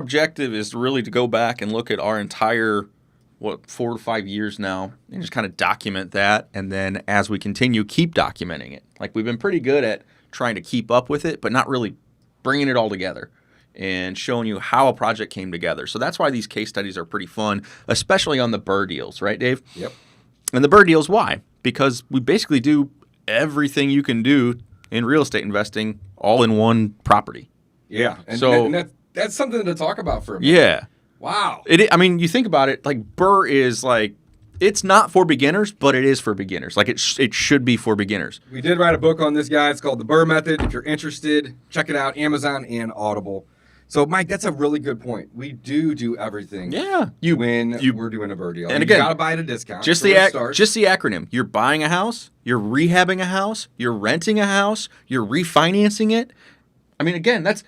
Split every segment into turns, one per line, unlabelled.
objective is really to go back and look at our entire, 4 to 5 years now and just kind of document that. And then as we continue, keep documenting it. Like we've been pretty good at trying to keep up with it, but not really bringing it all together and showing you how a project came together. So that's why these case studies are pretty fun, especially on the BRRRR deals, right, Dave?
Yep.
And the BRRRR deals, why? Because we basically do everything you can do in real estate investing all in one property.
Yeah. And,
So-
and that's something to talk about for a minute.
Yeah.
Wow.
I mean, you think about it, like BRRRR is like, it's not for beginners, but it is for beginners. Like it should be for beginners.
We did write a book on this guy. It's called The BRRRR Method. If you're interested, check it out, Amazon and Audible. So, Mike, that's a really good point. We do everything
Yeah.
when we're doing a BRRRR deal.
And again,
you got to buy at a discount.
Just the acronym. You're buying a house, you're rehabbing a house, you're renting a house, you're refinancing it. I mean, again, that's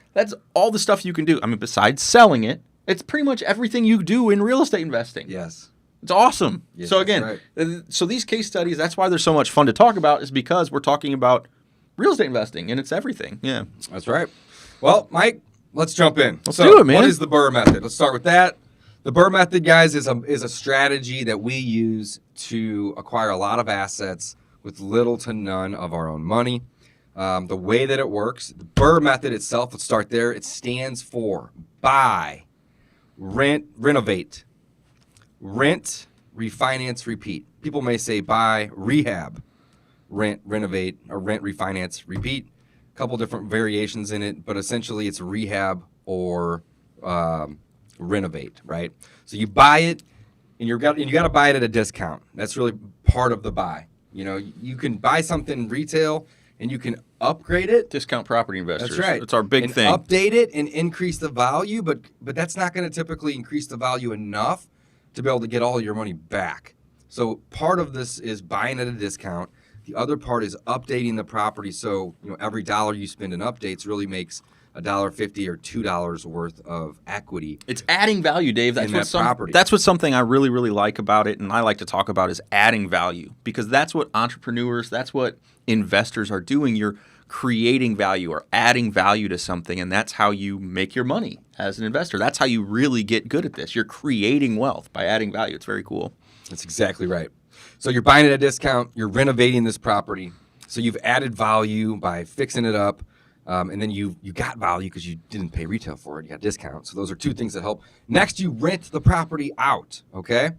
all the stuff you can do. I mean, besides selling it, it's pretty much everything you do in real estate investing.
Yes.
It's awesome.
Yes,
So
that's
again,
right.
so these case studies, that's why they're so much fun to talk about, is because we're talking about real estate investing and it's everything. Yeah.
That's right. Well, Mike, let's jump in.
Let's do it, man.
What is the BRRRR Method? Let's start with that. The BRRRR Method, guys, is a strategy that we use to acquire a lot of assets with little to none of our own money. The way that it works, the BRRRR Method itself, let's start there. It stands for buy, rent, renovate, rent, refinance, repeat. People may say buy, rehab, rent, renovate, or rent, refinance, repeat. A couple different variations in it, but essentially it's rehab or renovate, right? So you buy it, and you got to buy it at a discount. That's really part of the buy. You know, you can buy something retail and you can upgrade it.
Discount property investors.
That's right.
It's our big
and
thing.
Update it and increase the value, but that's not going to typically increase the value enough to be able to get all your money back. So part of this is buying at a discount. The other part is updating the property. So, you know, every dollar you spend in updates really makes $1.50 or $2 worth of equity.
It's adding value, Dave. That's
in
what
that property.
That's what something I really, really like about it, and I like to talk about, is adding value, because that's what entrepreneurs, that's what investors are doing. You're creating value or adding value to something, and that's how you make your money as an investor. That's how you really get good at this. You're creating wealth by adding value. It's very cool.
That's exactly right. So you're buying at a discount, you're renovating this property. So you've added value by fixing it up, and then you got value because you didn't pay retail for it. You got a discount. So those are two things that help. Next, you rent the property out, okay?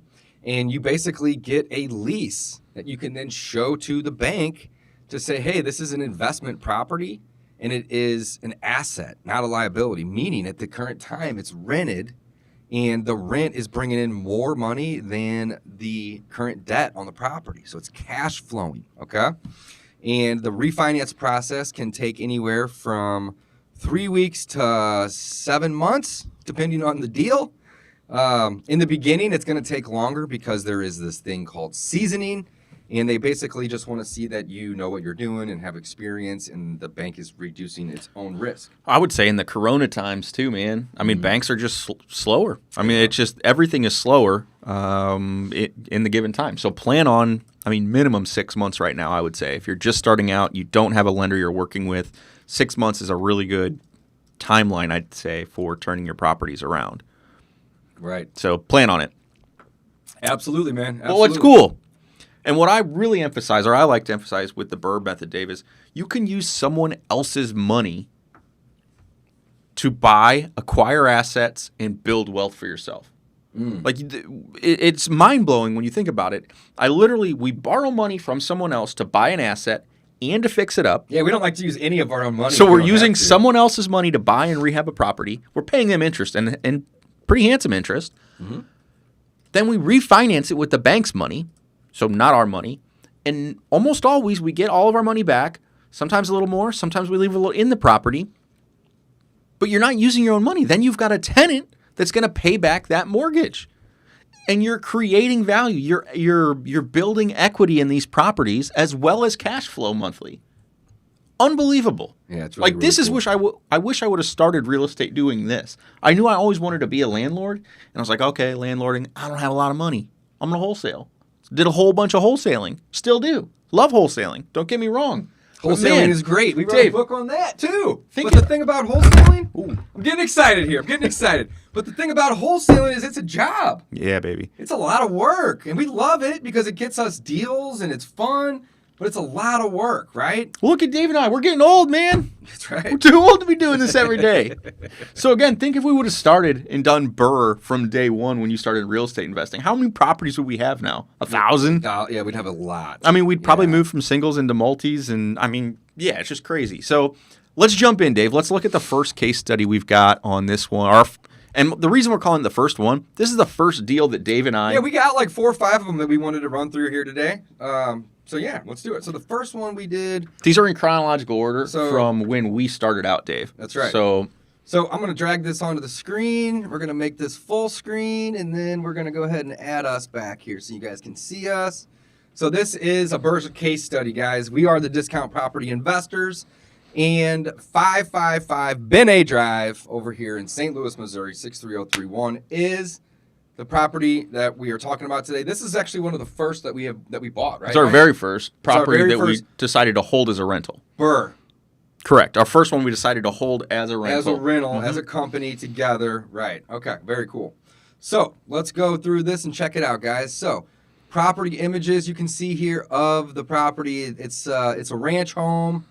And you basically get a lease that you can then show to the bank to say, hey, this is an investment property, and it is an asset, not a liability, meaning at the current time it's rented, and the rent is bringing in more money than the current debt on the property. So it's cash flowing, okay? And the refinance process can take anywhere from 3 weeks to 7 months, depending on the deal. In the beginning, it's going to take longer because there is this thing called seasoning, and they basically just want to see that you know what you're doing and have experience, and the bank is reducing its own risk.
I would say in the Corona times too, man. I mean, banks are just slower. I mean, it's just everything is slower in the given time. So plan on, I mean, minimum 6 months right now, I would say. If you're just starting out, you don't have a lender you're working with, 6 months is a really good timeline, I'd say, for turning your properties around.
Right.
So plan on it.
Absolutely, man. Absolutely.
Well, what's cool, and what I really emphasize, or I like to emphasize with the BRRRR Method, Dave, is you can use someone else's money to buy, acquire assets, and build wealth for yourself. Like, it's mind-blowing when you think about it. We borrow money from someone else to buy an asset and to fix it up.
Yeah, we don't like to use any of our own money.
So
if we
we're
don't
using
have to.
someone else's money to buy and rehab a property. We're paying them interest, and pretty handsome interest.
Mm-hmm.
Then we refinance it with the bank's money, so not our money. And almost always we get all of our money back, sometimes a little more, sometimes we leave a little in the property. But you're not using your own money. Then you've got a tenant that's going to pay back that mortgage. And you're creating value. You're building equity in these properties as well as cash flow monthly. Unbelievable.
Yeah, it's really,
like this
really
is
cool.
I wish I would have started real estate doing this. I knew I always wanted to be a landlord, and I was like, okay, landlording, I don't have a lot of money. I'm going to wholesale. Did a whole bunch of wholesaling. Still do. Love wholesaling. Don't get me wrong.
Wholesaling is great. We wrote a
Dave,
book on that too. But the thing about wholesaling, I'm getting excited here. I'm getting excited. But the thing about wholesaling is it's a job.
Yeah, baby.
It's a lot of work, and we love it because it gets us deals and it's fun. But it's a lot of work, right?
Well, look at Dave and I. We're getting old, man.
That's right.
We're too old to be doing this every day. So again, think if we would have started and done BRRRR from day one when you started real estate investing, how many properties would we have now? 1,000?
Yeah, we'd have a lot.
I mean, we'd probably move from singles into multis, and I mean, yeah, it's just crazy. So let's jump in, Dave. Let's look at the first case study we've got on this one. And the reason we're calling it the first one, this is the first deal that Dave and I...
Yeah, we got like 4 or 5 of them that we wanted to run through here today. So yeah, let's do it. So the first one we did...
These are in chronological order from when we started out, Dave.
That's right.
So
I'm going to drag this onto the screen. We're going to make this full screen, and then we're going to go ahead and add us back here so you guys can see us. So this is a BRRRR case study, guys. We are the Discount Property Investors, and 555 Ben A Drive over here in St. Louis, Missouri, 63031 is the property that we are talking about today. This is actually one of the first that we bought, right?
it's our very first property that we
first
decided to hold as a rental.
BRRRR.
Correct. Our first one we decided to hold as a rental.
As a rental, as a company together. Right. Okay. Very cool. So let's go through this and check it out, guys. So property images you can see here of the property. It's a ranch home.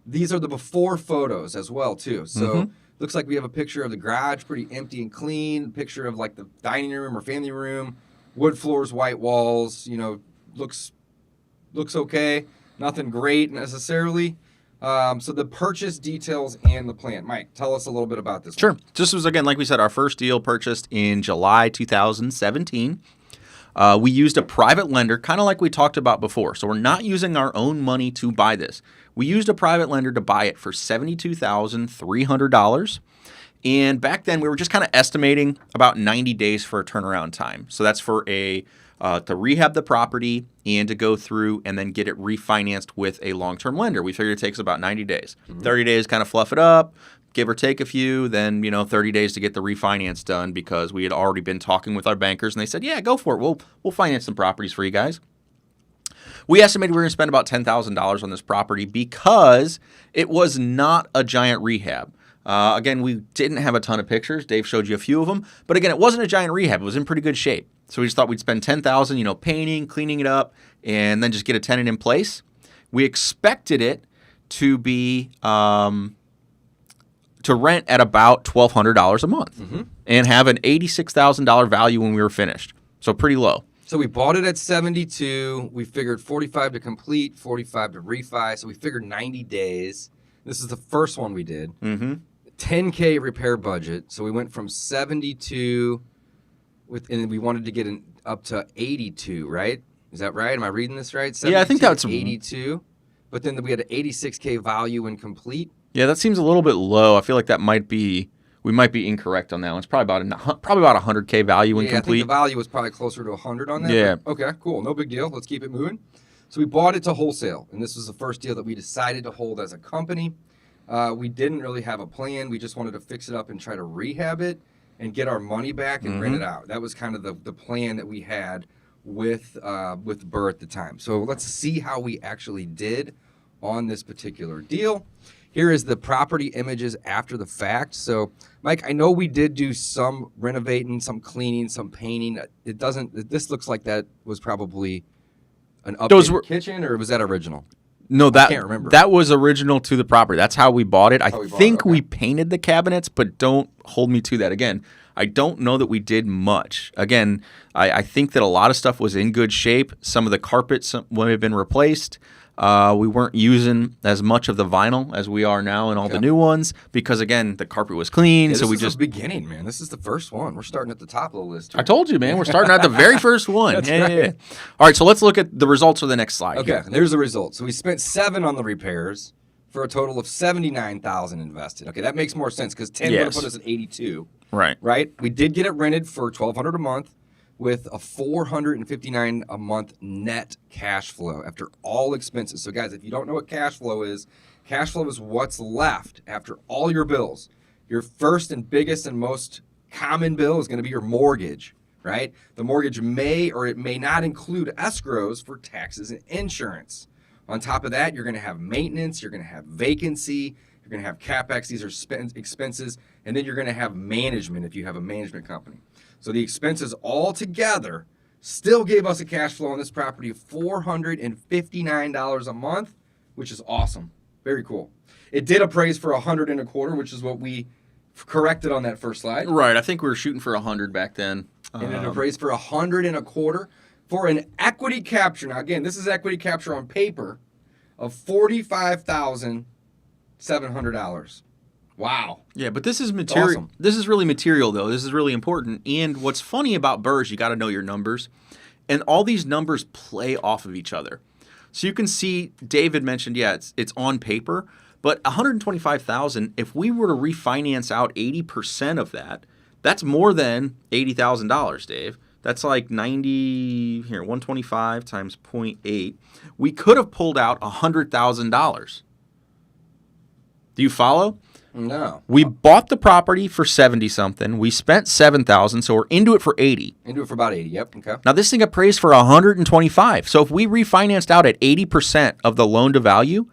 These are the before photos as well, too. So looks like we have a picture of the garage, pretty empty and clean. Picture of like the dining room or family room, wood floors, white walls. You know, looks okay. Nothing great necessarily. So the purchase details and the plan. Mike, tell us a little bit about this.
Sure.
one.
This was, again, like we said, our first deal purchased in July 2017. We used a private lender, kind of like we talked about before. So we're not using our own money to buy this. We used a private lender to buy it for $72,300. And back then, we were just kind of estimating about 90 days for a turnaround time. So that's for to rehab the property and to go through and then get it refinanced with a long-term lender. We figured it takes about 90 days. 30 days kind of fluff it up, give or take a few, then 30 days to get the refinance done because we had already been talking with our bankers and they said, yeah, go for it. We'll finance some properties for you guys. We estimated we were going to spend about $10,000 on this property because it was not a giant rehab. Again, we didn't have a ton of pictures. Dave showed you a few of them. But again, it wasn't a giant rehab. It was in pretty good shape. So we just thought we'd spend $10,000, painting, cleaning it up, and then just get a tenant in place. We expected it to be to rent at about $1,200 a month and have an $86,000 value when we were finished. So pretty low.
So we bought it at 72. We figured 45 to complete, 45 to refi. So we figured 90 days. This is the first one we did. 10K repair budget. So we went from 72 and we wanted to get up to 82, right? Is that right? Am I reading this right?
Yeah, I think that's
82. But then we had an 86K value when complete.
Yeah, that seems a little bit low. I feel like we might be incorrect on that one. It's probably about 100K value when complete.
I think the value was probably closer to 100 on that.
Yeah.
Okay, cool. No big deal. Let's keep it moving. So we bought it to wholesale, and this was the first deal that we decided to hold as a company. We didn't really have a plan. We just wanted to fix it up and try to rehab it and get our money back and rent it out. That was kind of the plan that we had with BRRRR at the time. So let's see how we actually did on this particular deal. Here is the property images after the fact. So, Mike, I know we did do some renovating, some cleaning, some painting. This looks like that was probably an updated kitchen, or was that original?
No,
I can't remember.
That was original to the property. That's how we bought it. I think
okay.
we painted the cabinets, but don't hold me to that. Again, I don't know that we did much. Again, I think that a lot of stuff was in good shape. Some of the carpets would have been replaced. We weren't using as much of the vinyl as we are now in all the new ones because, again, the carpet was clean.
Yeah,
so we
just beginning, man. This is the first one. We're starting at the top of the list here.
I told you, man. We're starting at the very first one.
That's right.
Yeah. All right, so let's look at the results for the next slide.
Okay, there's the results. So we spent $7 on the repairs for a total of $79,000 invested. Okay, that makes more sense because 10 would have put us at 82.
Right.
Right. We did get it rented for $1,200 a month, with a $459 a month net cash flow after all expenses. So guys, if you don't know what cash flow is what's left after all your bills. Your first and biggest and most common bill is going to be your mortgage, right? The mortgage may or it may not include escrows for taxes and insurance. On top of that, you're going to have maintenance, you're going to have vacancy, you're going to have CapEx. These are expenses. And then you're going to have management if you have a management company. So the expenses all together still gave us a cash flow on this property of $459 a month, which is awesome. Very cool. It did appraise for $125, which is what we corrected on that first slide.
Right. I think we were shooting for 100 back then.
And it appraised for $125 for an equity capture. Now, again, this is equity capture on paper of $45,700. Wow.
Yeah, but this is material.
Awesome.
This is really material, though. This is really important. And what's funny about BRRRR is you got to know your numbers. And all these numbers play off of each other. So you can see David mentioned, yeah, it's on paper. But $125,000, if we were to refinance out 80% of that, that's more than $80,000, Dave. That's like 125 times 0.8. We could have pulled out $100,000. Do you follow?
No.
We bought the property for 70 something. We spent 7,000, so we're into it for 80.
Into it for about 80. Yep. Okay.
Now this thing appraised for 125. So if we refinanced out at 80% of the loan to value,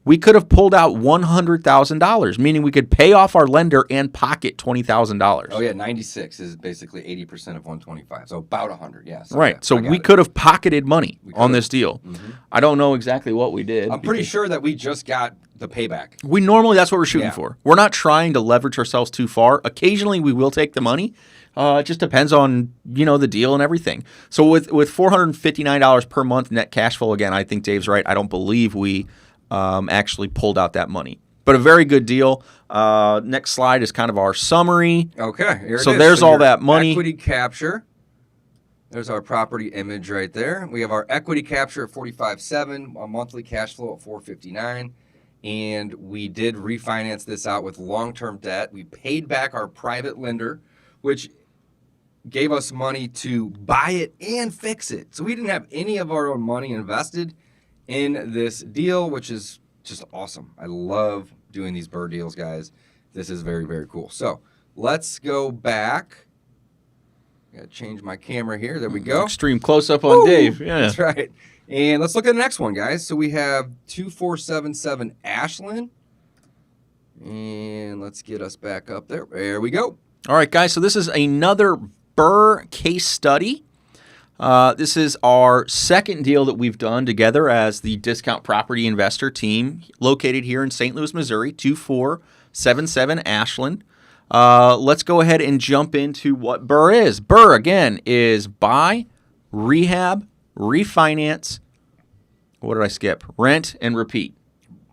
we could have pulled out $100,000, meaning we could pay off our lender and pocket $20,000.
Oh yeah, 96 is basically 80% of 125, so about 100. Yes.
Right.
Okay,
so we could have pocketed money on this deal.
Mm-hmm.
I don't know exactly what we did.
I'm pretty sure that we just got the payback.
We normally, that's what we're shooting for. We're not trying to leverage ourselves too far. Occasionally we will take the money. It just depends on, the deal and everything. So with $459 per month net cash flow, again, I think Dave's right. I don't believe we actually pulled out that money. But a very good deal. Next slide is kind of our summary.
Okay. Here it
so
is.
There's all that money.
Equity capture. There's our property image right there. We have our equity capture at $45,700, a monthly cash flow at $459. And we did refinance this out with long-term debt. We paid back our private lender, which gave us money to buy it and fix it. So we didn't have any of our own money invested in this deal, which is just awesome. I love doing these BRRRR deals, guys. This is very, very cool. So let's go back. Got to change my camera here. There we go.
Extreme close-up on Dave. Yeah,
that's right. And let's look at the next one, guys. So we have 2477 Ashland. And let's get us back up there. There we go.
All right, guys. So this is another BRRRR case study. This is our second deal that we've done together as the Discount Property Investor team located here in St. Louis, Missouri, 2477 Ashland. Let's go ahead and jump into what BRRRR is. BRRRR, again, is buy, rehab, refinance. What did I skip? Rent and repeat.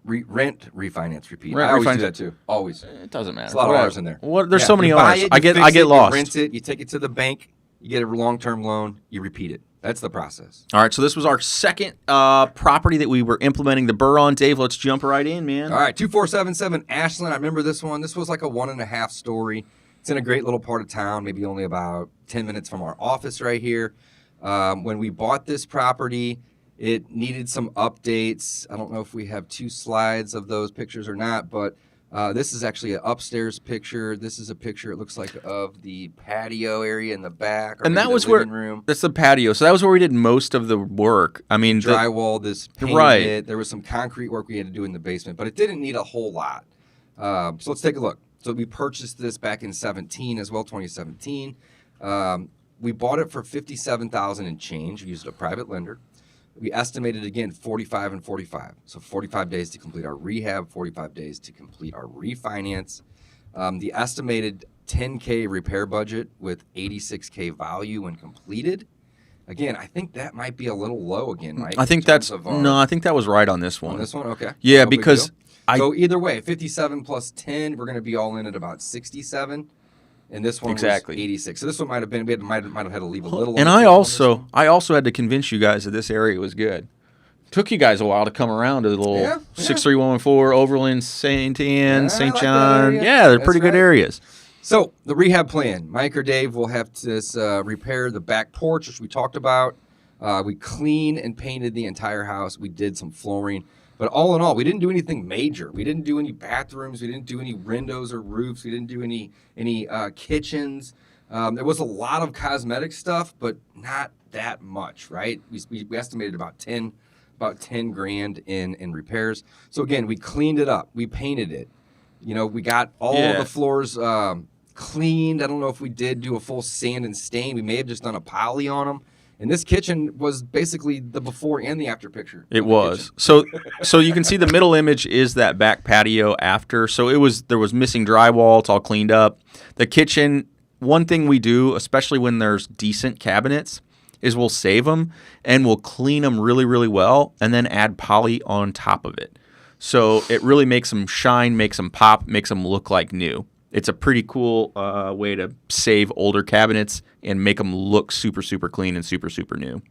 Rent, refinance, repeat.
Rent,
I always
refinance.
do that too. Always.
It doesn't matter.
There's a lot of R's in there.
There's so many
you buy
R's.
it,
I
you
get
fix it,
lost.
You rent it, you take it to the bank, you get a long-term loan, you repeat it. That's the process.
All right, so this was our second property that we were implementing the BRRRR on. Dave, let's jump right in, man.
All right, 2477 Ashland. I remember this one. This was like a 1.5 story. It's in a great little part of town, maybe only about 10 minutes from our office right here. When we bought this property, it needed some updates. I don't know if we have 2 slides of those pictures or not, but this is actually an upstairs picture. This is a picture, it looks like, of the patio area in the back.
And that was where, that's the patio. So that was where we did most of the work. I mean,
drywall, this painted
right.
it. There was some concrete work we had to do in the basement, but it didn't need a whole lot. So let's take a look. So we purchased this back in 17 as well, 2017. We bought it for $57,000 and change. We used a private lender. We estimated, again, 45 and 45. So 45 days to complete our rehab, 45 days to complete our refinance. The estimated $10K repair budget with $86K value when completed. Again, I think that might be a little low again, right?
I think that's, no, I think that was right on this one.
On this one? Okay.
Yeah, no because
so either way, 57 plus 10, we're going to be all in at about 67. And this one was 86. So this one might have been, we might have had to leave a little.
And I also had to convince you guys that this area was good. Took you guys a while to come around to the little 63114 Overland, St. Anne, St. John. Yeah, they're pretty good areas.
So the rehab plan, Mike or Dave will have to repair the back porch, which we talked about. We cleaned and painted the entire house. We did some flooring. But all in all, we didn't do anything major. We didn't do any bathrooms. We didn't do any windows or roofs. We didn't do any kitchens. There was a lot of cosmetic stuff, but not that much, right? We estimated about 10 about 10 grand in repairs. So again, we cleaned it up. We painted it. You know, we got all the floors cleaned. I don't know if we did do a full sand and stain. We may have just done a poly on them. And this kitchen was basically the before and the after picture.
It was. So you can see the middle image is that back patio after. So there was missing drywall. It's all cleaned up. The kitchen, one thing we do, especially when there's decent cabinets, is we'll save them and we'll clean them really, really well and then add poly on top of it. So it really makes them shine, makes them pop, makes them look like new. It's a pretty cool way to save older cabinets and make them look super, super clean and super, super new.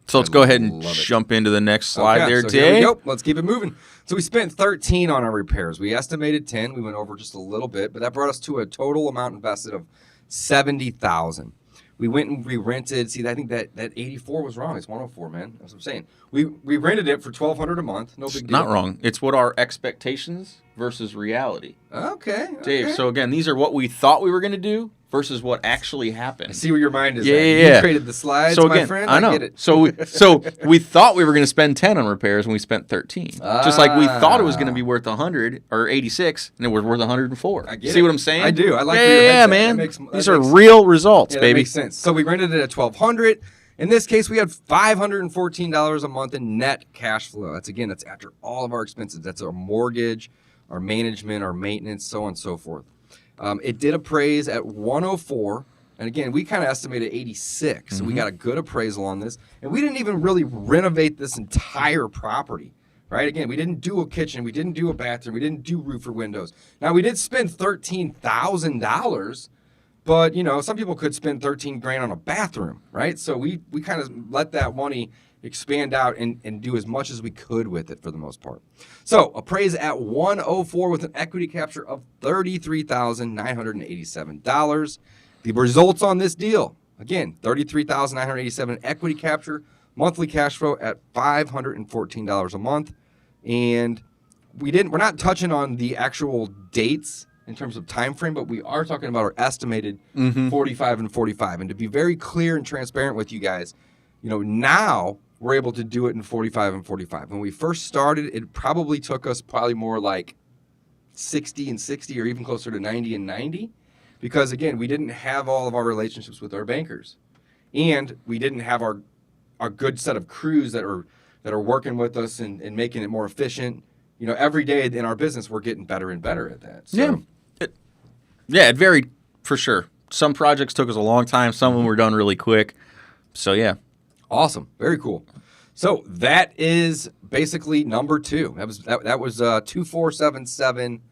So let's go ahead and jump into the next slide there,
so
Dave.
Here we go. Let's keep it moving. So we spent 13 on our repairs. We estimated 10. We went over just a little bit, but that brought us to a total amount invested of $70,000. We went and re-rented. See, I think that 84 was wrong. It's 104, man. That's what I'm saying. We rented it for $1,200 a month. No big deal.
Not wrong. It's what our expectations versus reality.
Okay.
Dave, so again, these are what we thought we were going to do versus what actually happened.
I see where your mind is at.
Yeah.
You created the slides,
so again,
my friend.
I know.
Get it.
So we thought we were going to spend 10 on repairs and we spent 13. Just like we thought it was going to be worth 100 or 86 and it was worth 104.
I get
See
it.
what I'm saying?
I do. I like
yeah, man. These are real results,
yeah,
baby.
That makes sense. So we rented it at $1,200. In this case, we had $514 a month in net cash flow. That's after all of our expenses. That's our mortgage, our management, our maintenance, so on and so forth. It did appraise at 104. And again, we kind of estimated 86. So we got a good appraisal on this. And we didn't even really renovate this entire property, right? Again, we didn't do a kitchen. We didn't do a bathroom. We didn't do roof or windows. Now, we did spend $13,000. But, you know, some people could spend 13 grand on a bathroom, right? So we kind of let that money expand out and do as much as we could with it for the most part. So appraised at 104 with an equity capture of $33,987. The results on this deal, again, $33,987 equity capture, monthly cash flow at $514 a month. And we're not touching on the actual dates in terms of time frame, but we are talking about our estimated 45 and 45. And to be very clear and transparent with you guys, you know, now we're able to do it in 45 and 45. When we first started, it probably took us more like 60 and 60 or even closer to 90 and 90 because, again, we didn't have all of our relationships with our bankers. And we didn't have our good set of crews that are working with us and making it more efficient. You know, every day in our business, we're getting better and better at that. So.
It varied for sure. Some projects took us a long time. Some of them were done really quick. So, yeah.
Awesome. Very cool. So that is basically number 2. That was 2477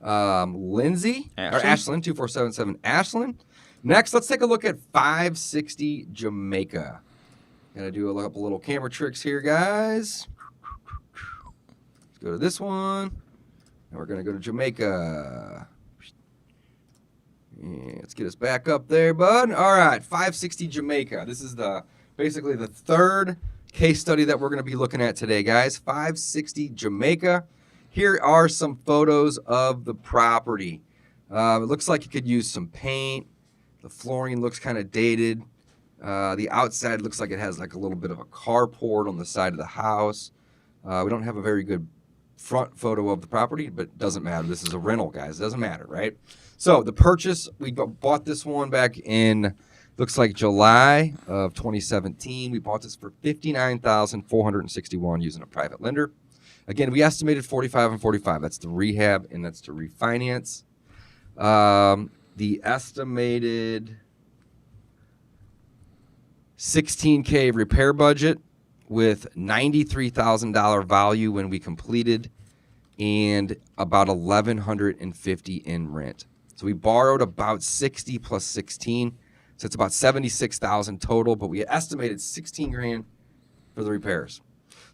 Lindsay or Ashland 2477 Ashland. Next, let's take a look at 560 Jamaica. Gonna do a couple little camera tricks here, guys. Let's go to this one, and we're gonna go to Jamaica. Yeah, let's get us back up there, bud. All right, 560 Jamaica. This is basically the third case study that we're going to be looking at today, guys. 560 Jamaica. Here are some photos of the property. It looks like you could use some paint. The flooring looks kind of dated. The outside looks like it has like a little bit of a carport on the side of the house. We don't have a very good front photo of the property, but it doesn't matter. This is a rental, guys. It doesn't matter, right? So the purchase, we bought this one back in, looks like July of 2017. We bought this for $59,461 using a private lender. Again, we estimated 45 and 45. That's the rehab and that's to refinance. The estimated $16K repair budget with $93,000 value when we completed and about $1,150 in rent. So we borrowed about 60 plus 16. So it's about 76,000 total, but we estimated 16 grand for the repairs.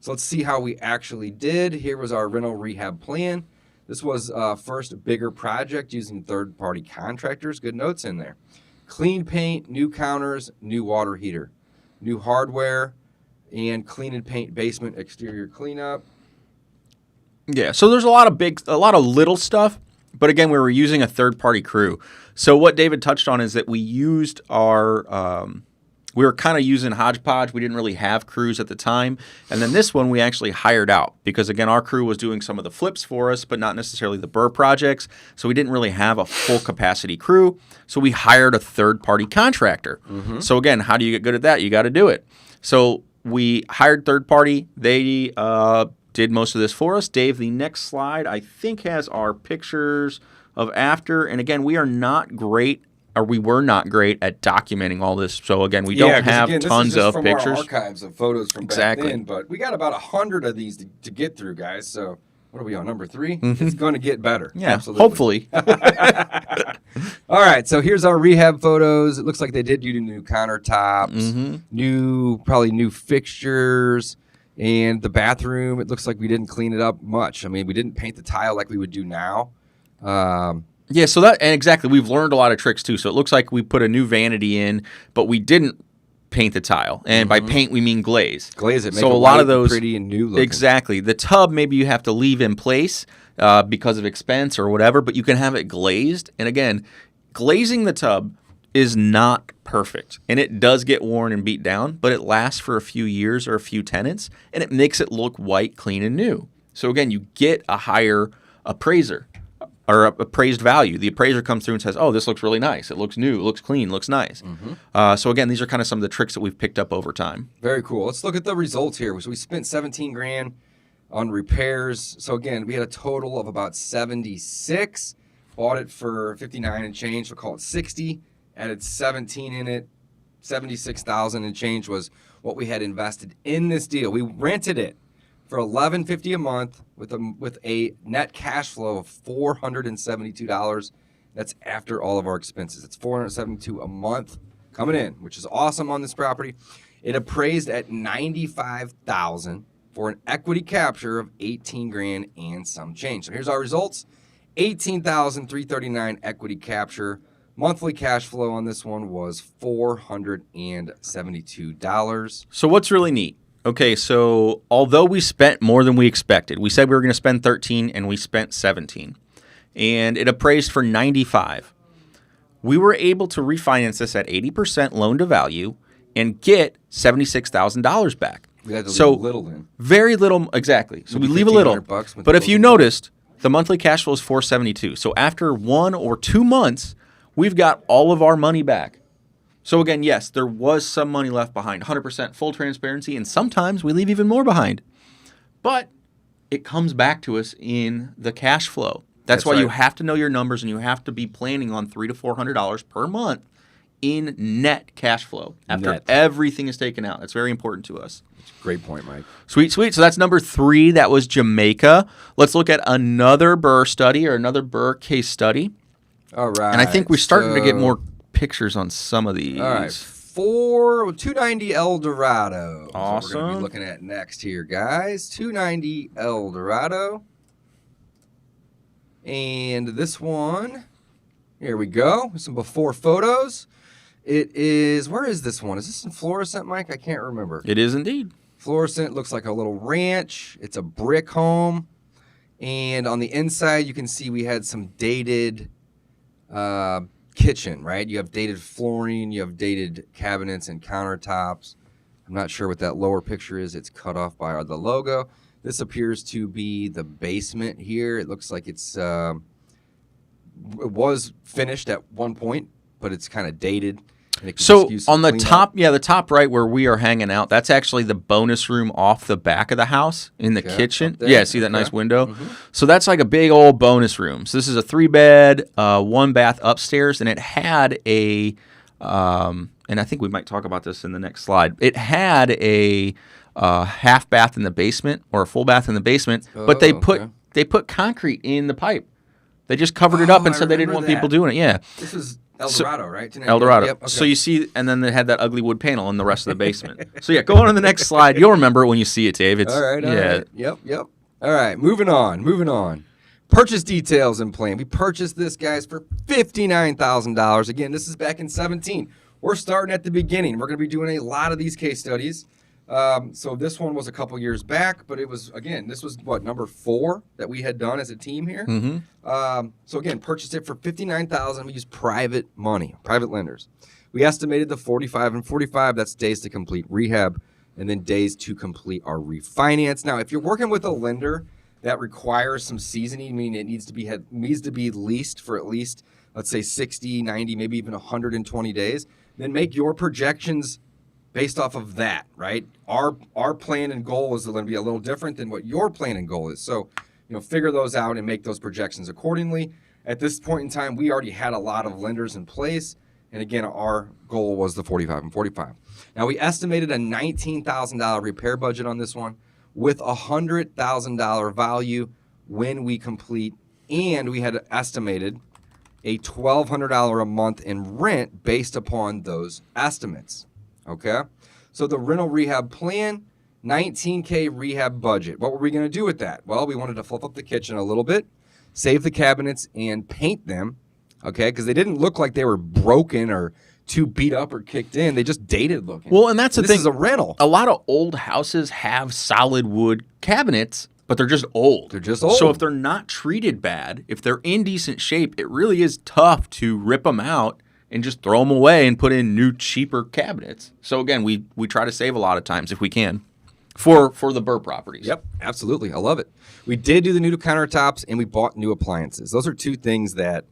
So let's see how we actually did. Here was our rental rehab plan. This was first bigger project using third-party contractors. Good notes in there. Clean paint, new counters, new water heater, new hardware, and clean and paint basement exterior cleanup.
Yeah, so there's a lot of little stuff, but again, we were using a third-party crew. So what David touched on is that we used our we were kind of using hodgepodge. We didn't really have crews at the time. And then this one we actually hired out because, again, our crew was doing some of the flips for us, but not necessarily the BRRRR projects. So we didn't really have a full capacity crew. So we hired a third-party contractor. So, again, how do you get good at that? You got to do it. So we hired third-party. They did most of this for us. Dave, the next slide, I think, has our pictures of after. And, again, we were not great at documenting all this. So, again, we don't have tons of pictures.
This is from our archives of photos from back then, but we got about 100 of these to get through, guys. So, what are we on, number 3? It's going to get better.
Yeah,
absolutely.
hopefully.
All right, so here's our rehab photos. It looks like they did do new countertops, probably new fixtures, and the bathroom. It looks like we didn't clean it up much. I mean, we didn't paint the tile like we would do now.
Yeah, so that, and exactly, we've learned a lot of tricks too. So it looks like we put a new vanity in, but we didn't paint the tile. And by paint, we mean glaze.
Glaze it, make
so
it
a lot of those
pretty and new looking.
Exactly. The tub, maybe you have to leave in place because of expense or whatever, but you can have it glazed. And again, glazing the tub is not perfect, and it does get worn and beat down, but it lasts for a few years or a few tenants, and it makes it look white, clean, and new. So again, you get a higher appraiser or appraised value. The appraiser comes through and says, oh, this looks really nice. It looks new, it looks clean, looks nice. So again, these are kind of some of the tricks that we've picked up over time.
Very cool. Let's look at the results here. So we spent 17 grand on repairs. So again, we had a total of about 76. Bought it for 59 and change. We'll call it 60. Added 17 in it. 76,000 and change was what we had invested in this deal. We rented it for $11.50 a month with a net cash flow of $472. That's after all of our expenses. It's $472 a month coming in, which is awesome on this property. It appraised at $95,000 for an equity capture of 18 grand and some change. So here's our results. 18,339 equity capture. Monthly cash flow on this one was $472.
So what's really neat? Okay, so although we spent more than we expected, we said we were going to spend 13 and we spent 17, and it appraised for 95. We were able to refinance this at 80% loan to value and get $76,000 back.
We had to leave a little in.
Very little, exactly. So we leave a little. But if you noticed, the monthly cash flow is $472. So after 1 or 2 months, we've got all of our money back. So again, yes, there was some money left behind, 100% full transparency, and sometimes we leave even more behind. But it comes back to us in the cash flow. That's why you have to know your numbers, and you have to be planning on $300 to $400 per month in net cash flow after everything is taken out. That's very important to us.
Great point, Mike.
Sweet, sweet. So that's number 3. That was Jamaica. Let's look at another BRRRR study or another BRRRR case study.
All right.
And I think we're starting to get more pictures on some of these.
All right. 290 El Dorado.
Awesome.
That's what we're going to be looking at next here, guys. 290 El Dorado. And this one, here we go. Some before photos. It is, where is this one? Is this in fluorescent, Mike? I can't remember.
It is indeed.
Fluorescent, looks like a little ranch. It's a brick home. And on the inside, you can see we had some dated kitchen, right? You have dated flooring, you have dated cabinets and countertops. I'm not sure what that lower picture is. It's cut off by the logo. This appears to be the basement here. It looks like it's it was finished at one point, but it's kind of dated.
So on the top, the top right where we are hanging out, that's actually the bonus room off the back of the house in the kitchen. Yeah, see that nice window? So that's like a big old bonus room. So this is a 3-bed, 1-bath upstairs, and it had a, and I think we might talk about this in the next slide. It had a half bath in the basement or a full bath in the basement, but they put concrete in the pipe. They just covered it up and said they didn't want people doing it. Yeah.
This is El Dorado, right?
El Dorado.
Yep, okay.
So you see, and then they had that ugly wood panel in the rest of the basement. So yeah, go on to the next slide. You'll remember it when you see it, Dave. It's,
all right. Yep. All right, moving on. Purchase details and plan. We purchased this, guys, for $59,000. Again, this is back in 2017. We're starting at the beginning. We're going to be doing a lot of these case studies. So this one was a couple years back, but it was, again, this was what, number 4 that we had done as a team here. So again, purchased it for $59,000. We used private money, private lenders. We estimated the 45 and 45. That's days to complete rehab, and then days to complete our refinance. Now, if you're working with a lender that requires some seasoning, meaning it needs to be leased for at least, let's say 60, 90, maybe even 120 days, then make your projections based off of that, right? Our plan and goal is going to be a little different than what your plan and goal is. So, figure those out and make those projections accordingly. At this point in time, we already had a lot of lenders in place. And again, our goal was the 45 and 45. Now, we estimated a $19,000 repair budget on this one with $100,000 value when we complete. And we had estimated a $1,200 a month in rent based upon those estimates. Okay? So the rental rehab plan, $19K rehab budget. What were we going to do with that? Well, we wanted to flip up the kitchen a little bit, save the cabinets, and paint them. Okay, because they didn't look like they were broken or too beat up or kicked in. They just dated looking.
Well, and that's the thing.
This is a rental.
A lot of old houses have solid wood cabinets, but they're just old.
They're just old.
So if they're not treated bad, if they're in decent shape, it really is tough to rip them out and just throw them away and put in new, cheaper cabinets. So again, we try to save a lot of times if we can for the BRRRR properties.
Yep, absolutely. I love it. We did do the new countertops, and we bought new appliances. Those are two things that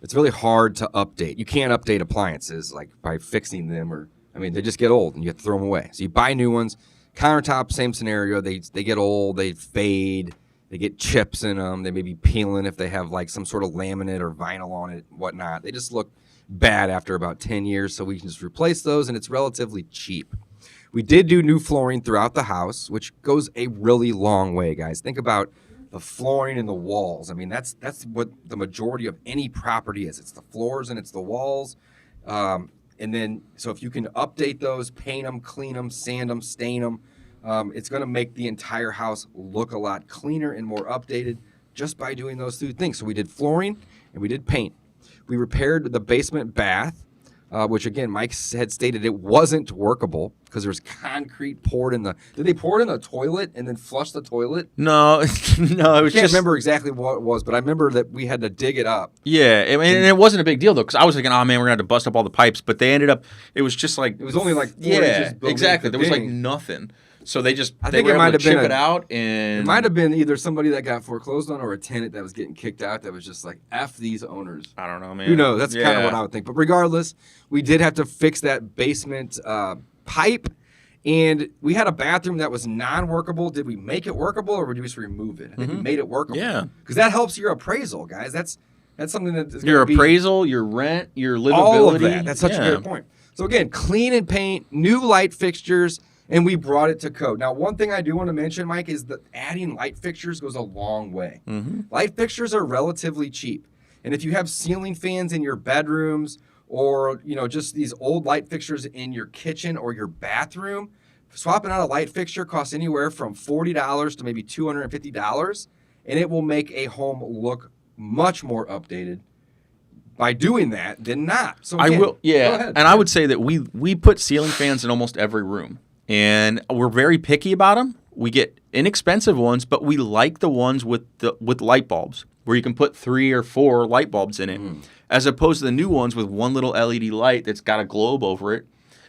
it's really hard to update. You can't update appliances like by fixing them, they just get old and you have to throw them away. So you buy new ones. Countertop, same scenario. They get old, they fade, they get chips in them. They may be peeling if they have like some sort of laminate or vinyl on it, whatnot. They just look bad after about 10 years, so we can just replace those, and it's relatively cheap. We did do new flooring throughout the house, which goes a really long way, guys. Think about the flooring and the walls. That's what the majority of any property is. It's the floors and it's the walls. And then, so if you can update those, paint them, clean them, sand them, stain them, it's going to make the entire house look a lot cleaner and more updated just by doing those two things. So we did flooring and we did paint. We repaired the basement bath, which again, Mike had stated it wasn't workable because there was concrete poured in the. Did they pour it in the toilet and then flush the toilet?
No, no, it was
I can't remember exactly what it was, but I remember that we had to dig it up.
Yeah, and it wasn't a big deal though, because I was thinking, oh man, we're gonna have to bust up all the pipes, but they ended up. It was just like
it was only like 4 inches.
Exactly. There was like nothing. So I think
it
were
might
able to
have been
chip it out, and
it might have been either somebody that got foreclosed on or a tenant that was getting kicked out that was just like, F these owners.
I don't know, man.
Who knows? That's kind of what I would think. But regardless, we did have to fix that basement pipe, and we had a bathroom that was non-workable. Did we make it workable, or did we just remove it? I think we made it workable.
Yeah,
because that helps your appraisal, guys. That's something that is
your appraisal, your rent, your livability.
All of that. That's such a great point. So again, clean and paint, new light fixtures. And we brought it to code. Now, one thing I do want to mention, Mike, is that adding light fixtures goes a long way. Light fixtures are relatively cheap. And if you have ceiling fans in your bedrooms or, just these old light fixtures in your kitchen or your bathroom, swapping out a light fixture costs anywhere from $40 to maybe $250. And it will make a home look much more updated by doing that than not. So again, go ahead.
And I would say that we put ceiling fans in almost every room. And we're very picky about them. We get inexpensive ones, but we like the ones with light bulbs, where you can put 3 or 4 light bulbs in it, as opposed to the new ones with one little LED light that's got a globe over it.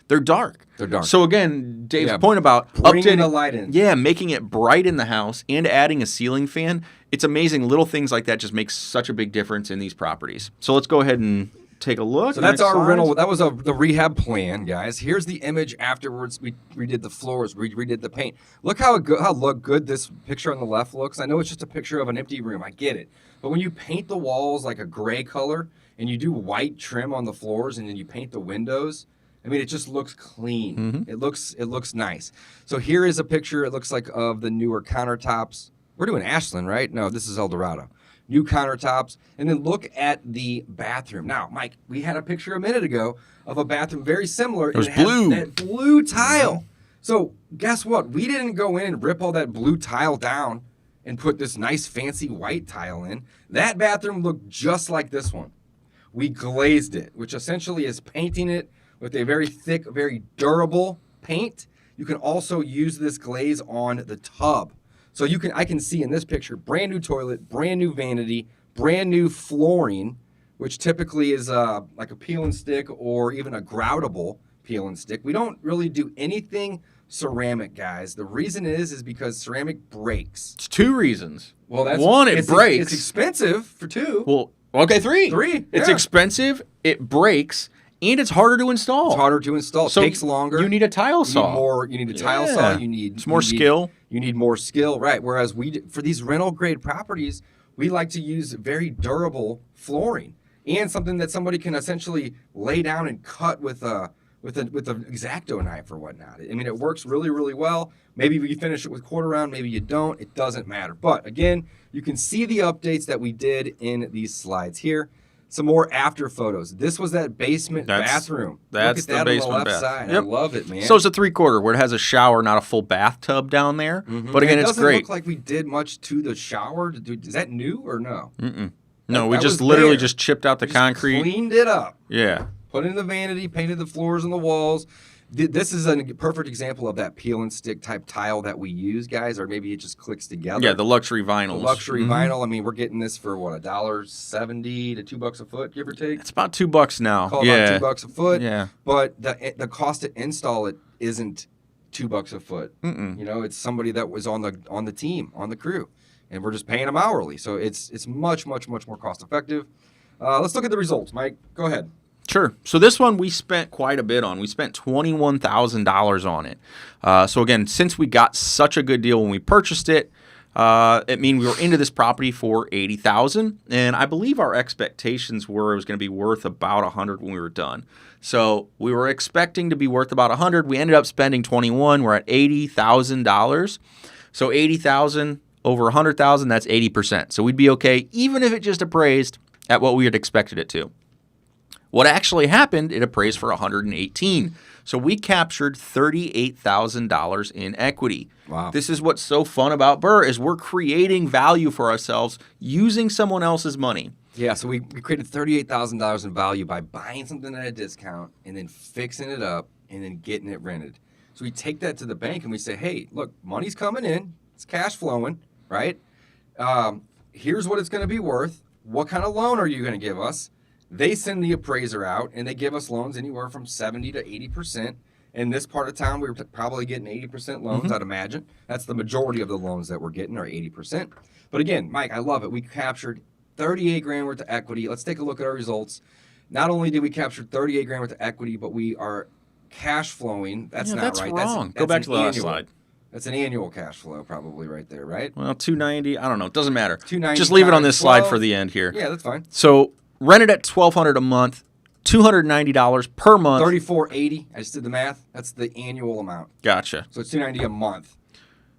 They're dark. So again, Dave's point about
bringing the light in.
Yeah, making it bright in the house and adding a ceiling fan. It's amazing. Little things like that just make such a big difference in these properties. So let's go ahead and take a look.
So that's our rental. That was the rehab plan, guys. Here's the image afterwards. We redid the floors. We redid the paint. Look how good this picture on the left looks. I know it's just a picture of an empty room. I get it. But when you paint the walls like a gray color and you do white trim on the floors and then you paint the windows, it just looks clean. It looks nice. So here is a picture. It looks like of the newer countertops. We're doing Ashland, right? No, this is El Dorado. New countertops, and then look at the bathroom. Now, Mike, we had a picture a minute ago of a bathroom very similar.
It was blue.
That blue tile. So guess what? We didn't go in and rip all that blue tile down and put this nice fancy white tile in. That bathroom looked just like this one. We glazed it, which essentially is painting it with a very thick, very durable paint. You can also use this glaze on the tub. So I can see in this picture, brand new toilet, brand new vanity, brand new flooring, which typically is like a peel and stick or even a groutable peel and stick. We don't really do anything ceramic, guys. The reason is because ceramic breaks.
It's 2 reasons.
Well, that's
one, it breaks.
It's expensive for 2.
Well, okay, 3.
3.
It's
yeah.
expensive, it breaks, and it's harder to install.
It's harder to install. It takes longer.
You need a tile saw.
You need a tile saw. You need
it's more skill.
You need more skill, right? Whereas for these rental grade properties, we like to use very durable flooring and something that somebody can essentially lay down and cut with an X-Acto knife or whatnot. I mean, it works really, really well. Maybe you finish it with quarter round, maybe you don't. It doesn't matter. But again, you can see the updates that we did in these slides here. Some more after photos. This was that basement bathroom.
That's
Look at that
the basement
on the left
bath.
side.
Yep.
I love it, man.
So it's a 3/4 where it has a shower, not a full bathtub down there.
Mm-hmm.
But again,
it
it's
doesn't
great.
look like we did much to the shower. Is that new or no?
Mm-mm. No, we
That
just
was
literally
there.
just chipped out the concrete.
Cleaned it up.
Yeah.
Put it in the vanity, painted the floors and the walls. This is a perfect example of that peel and stick type tile that we use, guys, or maybe it just clicks together.
Yeah, the luxury vinyls.
The luxury vinyl. I mean, we're getting this for what, $1.70 to $2 a foot, give or take.
It's about $2 now.
Call it about $2 a foot.
Yeah.
But the cost to install it isn't $2 a foot.
Mm-mm.
You know, it's somebody that was on the team, on the crew, and we're just paying them hourly. So it's much, much, much more cost effective. Let's look at the results, Mike. Go ahead.
Sure. So this one we spent quite a bit on. We spent $21,000 on it. So again, since we got such a good deal when we purchased it, it means we were into this property for $80,000, and I believe our expectations were it was going to be worth about $100 when we were done. So we were expecting to be worth about $100. We ended up spending $21. We're at $80,000. So $80,000 over $100,000, that's 80%. So we'd be okay, even if it just appraised at what we had expected it to. What actually happened, it appraised for $118,000. So we captured $38,000 in equity.
Wow.
This is what's so fun about BRRRR is we're creating value for ourselves using someone else's money.
Yeah, so we created $38,000 in value by buying something at a discount and then fixing it up and then getting it rented. So we take that to the bank and we say, hey, look, money's coming in. It's cash flowing, right? Here's what it's going to be worth. What kind of loan are you going to give us? They send the appraiser out, and they give us loans anywhere from 70 to 80%. In this part of town, we're probably getting 80% loans, I'd imagine. That's the majority of the loans that we're getting are 80%. But again, Mike, I love it. We captured $38,000 worth of equity. Let's take a look at our results. Not only did we capture $38,000 worth of equity, but we are cash flowing. That's not
that's
right.
wrong.
That's
Go back to the last
annual.
slide.
That's an annual cash flow probably right there, right?
Well, $290, I don't know. It doesn't matter.
$290
Just leave it on this
times
slide
12.
for the end here.
Yeah, that's fine.
So rented at $1,200 a month, $290 per month.
$34.80. I just did the math. That's the annual amount.
Gotcha.
So it's $290 a month.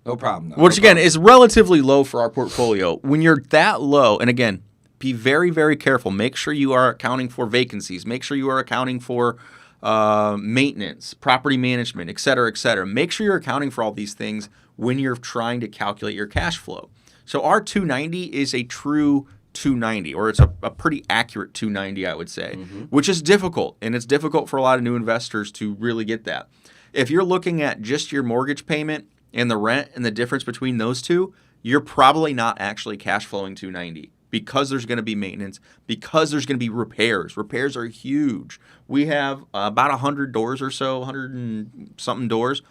No problem, though.
Which,
No
again,
problem.
is relatively low for our portfolio. When you're that low, and again, be very, very careful. Make sure you are accounting for vacancies. Make sure you are accounting for maintenance, property management, et cetera, et cetera. Make sure you're accounting for all these things when you're trying to calculate your cash flow. So our 290 is a true 290, or it's a pretty accurate 290, I would say, which is difficult. And it's difficult for a lot of new investors to really get that. If you're looking at just your mortgage payment and the rent and the difference between those two, you're probably not actually cash flowing 290 because there's going to be maintenance, because there's going to be repairs. Repairs are huge. We have about 100 doors or so, 100 and something doors.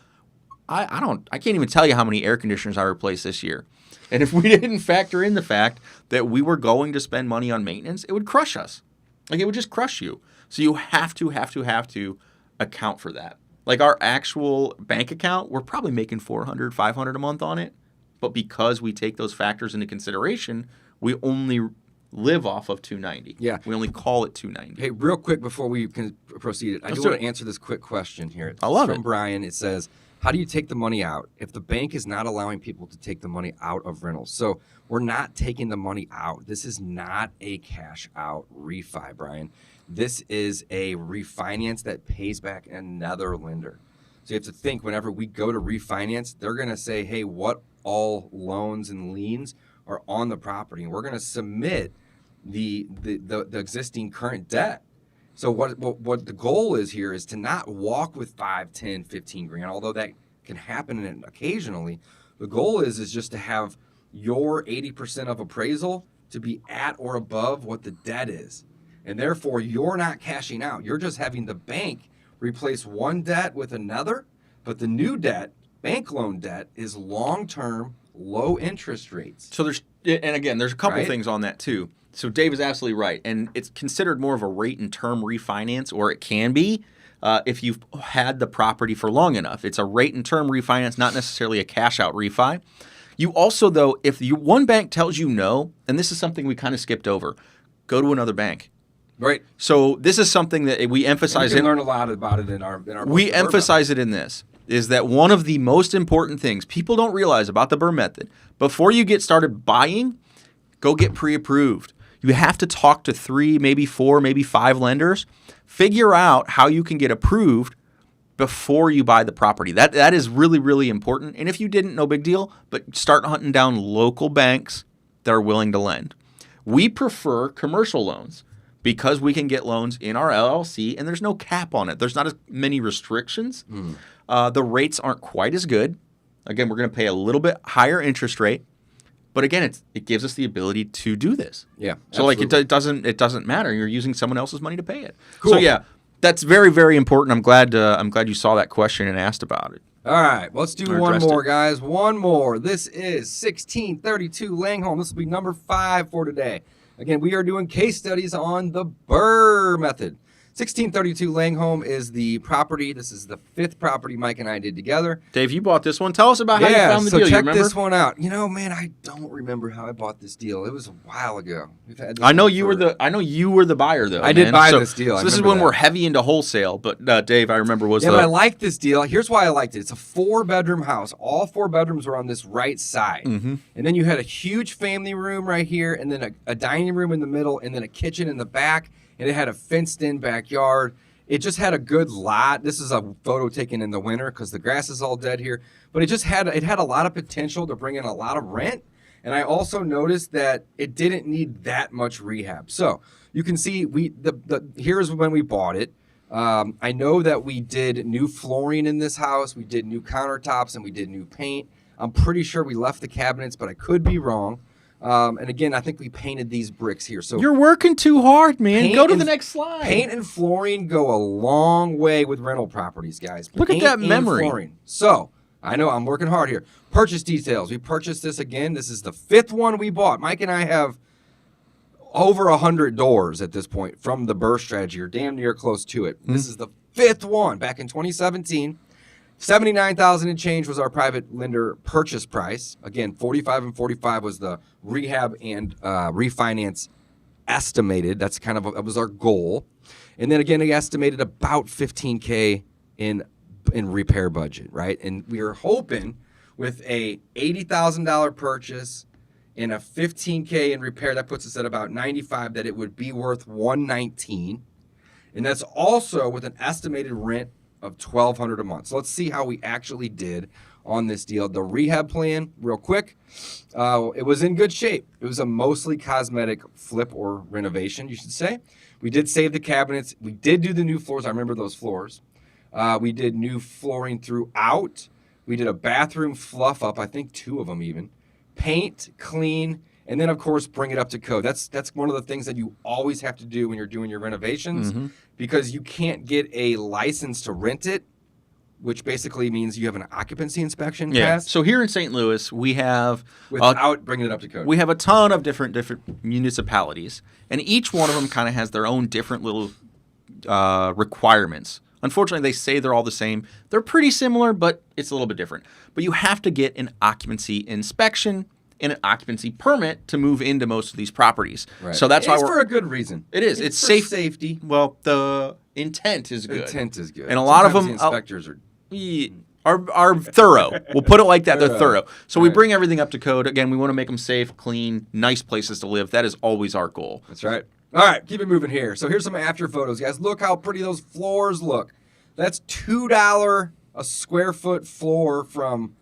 I can't even tell you how many air conditioners I replaced this year. And if we didn't factor in the fact that we were going to spend money on maintenance, it would crush us. Like, it would just crush you. So you have to account for that. Like, our actual bank account, we're probably making $400, $500 a month on it. But because we take those factors into consideration, we only live off of 290.
Yeah.
We only call it 290.
Hey, real quick before we can proceed, I do want to answer this quick question here.
I love
It's
it.
from Brian. It says, how do you take the money out if the bank is not allowing people to take the money out of rentals? So we're not taking the money out. This is not a cash out refi, Brian. This is a refinance that pays back another lender. So you have to think whenever we go to refinance, they're going to say, hey, what all loans and liens are on the property? And we're going to submit the existing current debt. So what the goal is here is to not walk with 5, 10, 15 grand, although that can happen occasionally. The goal is just to have your 80% of appraisal to be at or above what the debt is. And therefore, you're not cashing out. You're just having the bank replace one debt with another. But the new debt, bank loan debt, is long-term, low interest rates.
So there's a couple
Right?
things on that too. So Dave is absolutely right. And it's considered more of a rate and term refinance, or it can be if you've had the property for long enough. It's a rate and term refinance, not necessarily a cash out refi. You also, though, if one bank tells you no, and this is something we kind of skipped over, go to another bank.
Right.
So this is something that we emphasize.
We can learn a lot about it in our
We emphasize it in this, is that one of the most important things people don't realize about the BRRRR method, before you get started buying, go get pre-approved. You have to talk to 3, maybe 4, maybe 5 lenders. Figure out how you can get approved before you buy the property. That is really, really important. And if you didn't, no big deal, but start hunting down local banks that are willing to lend. We prefer commercial loans because we can get loans in our LLC and there's no cap on it. There's not as many restrictions. The rates aren't quite as good. Again, we're going to pay a little bit higher interest rate. But again, it gives us the ability to do this.
Yeah.
So
absolutely.
it doesn't matter. You're using someone else's money to pay it.
Cool.
So yeah, that's very, very important. I'm glad you saw that question and asked about it.
All right, let's do
Or
one
addressed
more,
it.
guys. One more. This is 1632 Langholm. This will be number 5 for today. Again, we are doing case studies on the BRRRR method. 1632 Langholm is the property. This is the 5th property Mike and I did together.
Dave, you bought this one. Tell us about how you found the
so
deal. You
check
remember?
this one out. Man, I don't remember how I bought this deal. It was a while ago. We've had this
I know
one
you
for-
were the buyer though.
I did
man.
buy
So-
this deal. I
So this is
remember
when
that.
we're heavy into wholesale. But Dave, I remember was
Yeah, but I like this deal. Here's why I liked it. It's a 4-bedroom house. All 4 bedrooms were on this right side.
Mm-hmm.
And then you had a huge family room right here, and then a dining room in the middle, and then a kitchen in the back, and it had a fenced-in backyard. It just had a good lot. This is a photo taken in the winter because the grass is all dead here. But it had a lot of potential to bring in a lot of rent. And I also noticed that it didn't need that much rehab. So you can see here's when we bought it. I know that we did new flooring in this house. We did new countertops and we did new paint. I'm pretty sure we left the cabinets, but I could be wrong. And again, I think we painted these bricks here. So
You're working too hard, man.
Paint
Go to
and-
the next slide.
paint and flooring go a long way with rental properties, guys.
Look at
Paint
that
and
memory.
flooring. So I know I'm working hard here. Purchase details. We purchased this again. This is the 5th one we bought. Mike and I have over 100 doors at this point from the BRRRR strategy, or damn near close to it. This is the 5th one back in 2017. $79,000 and change was our private lender purchase price. Again, $45,000 and $45,000 was the rehab and refinance estimated. That was our goal. And then again, I estimated about $15,000 in repair budget, right? And we were hoping with a $80,000 purchase and a $15,000 in repair, that puts us at about $95,000, that it would be worth $119,000. And that's also with an estimated rent of $1,200 a month. So let's see how we actually did on this deal. The rehab plan, real quick, it was in good shape. It was a mostly cosmetic flip or renovation, you should say. We did save the cabinets. We did do the new floors. I remember those floors. We did new flooring throughout. We did a bathroom fluff up, I think 2 of them even. Paint, clean, and then, of course, bring it up to code. That's one of the things that you always have to do when you're doing your renovations, because you can't get a license to rent it, which basically means you have an occupancy inspection passed
So here in St. Louis, we have
without bringing it up to code.
we have a ton of different municipalities, and each one of them kind of has their own different little requirements. Unfortunately, they say they're all the same. They're pretty similar, but it's a little bit different. But you have to get an occupancy inspection and an occupancy permit to move into most of these properties.
Right.
So that's why
it's
we're
for a good reason.
It is. It's
for
safe.
safety.
Well, the intent is good.
Intent is good.
And a lot of
Sometimes
them-
the inspectors
are thorough. We'll put it like that. They're
Thorough.
thorough. So we
Right.
bring everything up to code. Again, we want to make them safe, clean, nice places to live. That is always our goal.
That's right. All right, keep it moving here. So here's some after photos, guys. Look how pretty those floors look. That's $2 a square foot floor from,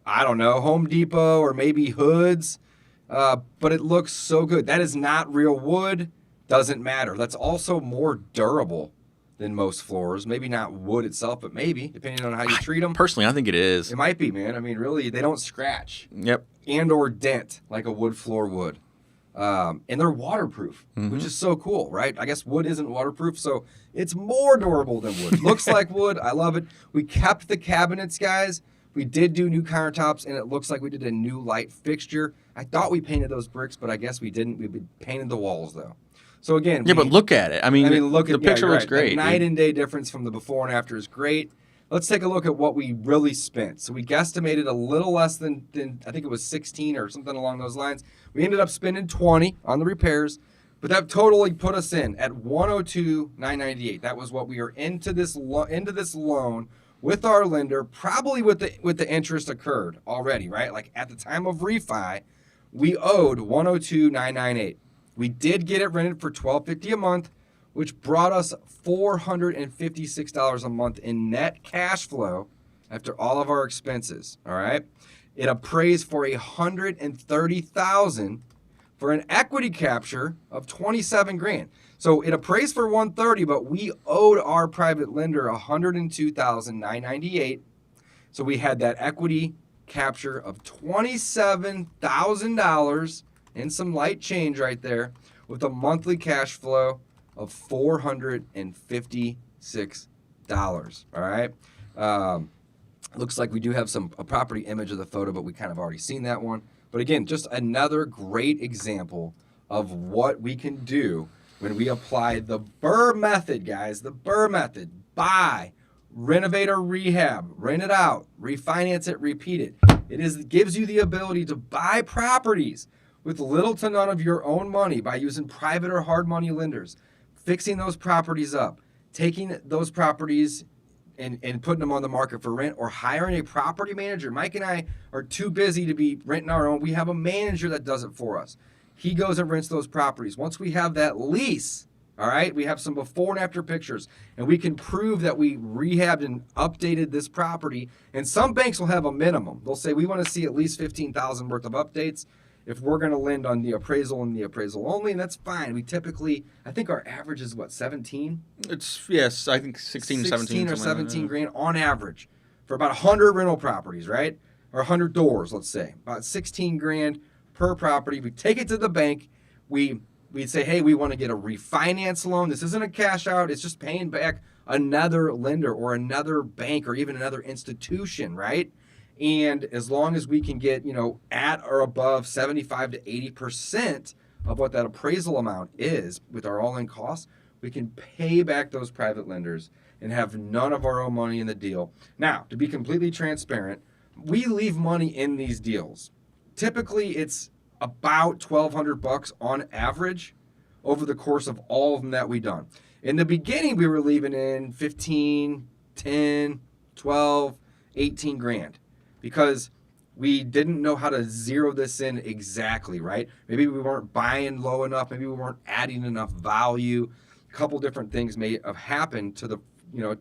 I don't know, Home Depot or maybe Hoods. But it looks so good. That is not real wood. Doesn't matter. That's also more durable than most floors. Maybe not wood itself, but maybe, depending on how you treat them.
Personally, I think it is.
It might be, man. I mean, really, they don't scratch
Yep.
and or dent like a wood floor would. And they're waterproof, which is so cool, right? I guess wood isn't waterproof, so it's more durable than wood. Looks like wood. I love it. We kept the cabinets, guys. We did do new countertops, and it looks like we did a new light fixture. I thought we painted those bricks, but I guess we didn't. We painted the walls, though. So, again.
Yeah, but look at it. I mean
look
the
at
picture
you're
looks
right.
great.
The night and day difference from the before and after is great. Let's take a look at what we really spent. So we guesstimated a little less than I think it was 16 or something along those lines. We ended up spending 20 on the repairs, but that totally put us in at 102,998. That was what we were into this loan with our lender, probably with the interest occurred already, right? Like at the time of refi, we owed 102,998. We did get it rented for $1,250 a month, which brought us $456 a month in net cash flow after all of our expenses. All right, it appraised for $130,000 for an equity capture of $27,000. So it appraised for $130,000, but we owed our private lender $102,998. So we had that equity capture of $27,000 and some light change right there, with a monthly cash flow of $456. All right. Looks like we do have a property image of the photo, but we kind of already seen that one. But again, just another great example of what we can do when we apply the BRRRR method, guys. The BRRRR method: buy, renovate or rehab, rent it out, refinance it, repeat it. It gives you the ability to buy properties with little to none of your own money by using private or hard money lenders, fixing those properties up, taking those properties and putting them on the market for rent, or hiring a property manager. Mike and I are too busy to be renting our own. We have a manager that does it for us. He goes and rents those properties. Once we have that lease, all right, we have some before and after pictures, and we can prove that we rehabbed and updated this property. And some banks will have a minimum. They'll say, we want to see at least $15,000 worth of updates if we're going to lend on the appraisal and the appraisal only, and that's fine. We typically, I think our average is what, 17?
Yes, I think 16
or 17 grand on average for about 100 rental properties, right? Or 100 doors, let's say. About 16 grand per property. We take it to the bank. We'd say, hey, we want to get a refinance loan. This isn't a cash out. It's just paying back another lender or another bank or even another institution, right? And as long as we can get, at or above 75 to 80% of what that appraisal amount is with our all-in costs, we can pay back those private lenders and have none of our own money in the deal. Now, to be completely transparent, we leave money in these deals. Typically, it's about $1,200 on average over the course of all of them that we've done. In the beginning, we were leaving in 15, 10, 12, 18 grand. Because we didn't know how to zero this in exactly, right? Maybe we weren't buying low enough. Maybe we weren't adding enough value. A couple different things may have happened to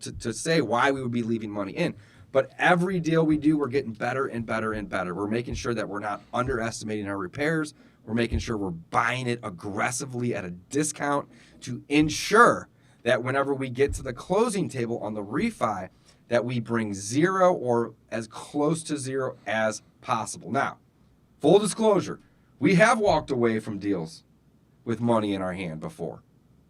to say why we would be leaving money in. But every deal we do, we're getting better and better and better. We're making sure that we're not underestimating our repairs. We're making sure we're buying it aggressively at a discount to ensure that whenever we get to the closing table on the refi, that we bring zero or as close to zero as possible. Now, full disclosure, we have walked away from deals with money in our hand before,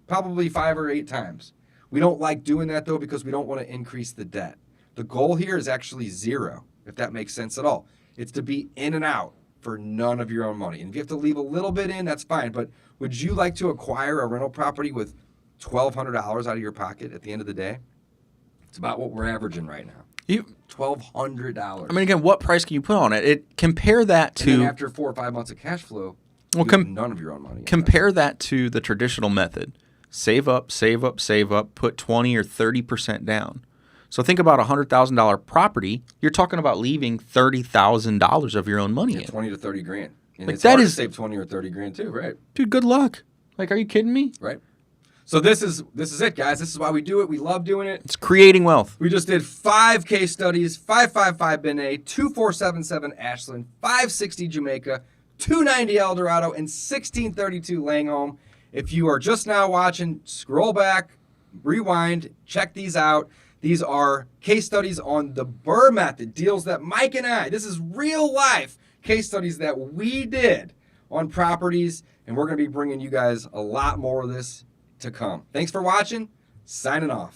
probably 5 or 8 times. We don't like doing that, though, because we don't want to increase the debt. The goal here is actually zero, if that makes sense at all. It's to be in and out for none of your own money. And if you have to leave a little bit in, that's fine. But would you like to acquire a rental property with $1,200 out of your pocket at the end of the day? It's about what we're averaging right now. $1,200.
I mean, again, what price can you put on it? Compare that to...
And then after 4 or 5 months of cash flow, you have none of your own money.
Compare that to the traditional method. Save up, save up, save up, put 20 or 30% down. So think about a $100,000 property. You're talking about leaving $30,000 of your own money in.
20 to 30 grand. And
like
it's
that
hard
is,
to save 20 or 30 grand too, right?
Dude, good luck. Like, are you kidding me?
Right. So this is it, guys. This is why we do it. We love doing it.
It's creating wealth.
We just did 5 case studies: 555 Benet, 2477 Ashland, 560 Jamaica, 290 El Dorado, and 1632 Langholm. If you are just now watching, scroll back, rewind, check these out. These are case studies on the BRRRR Method, deals that Mike and I, this is real life case studies that we did on properties, and we're going to be bringing you guys a lot more of this to come. Thanks for watching. Signing off.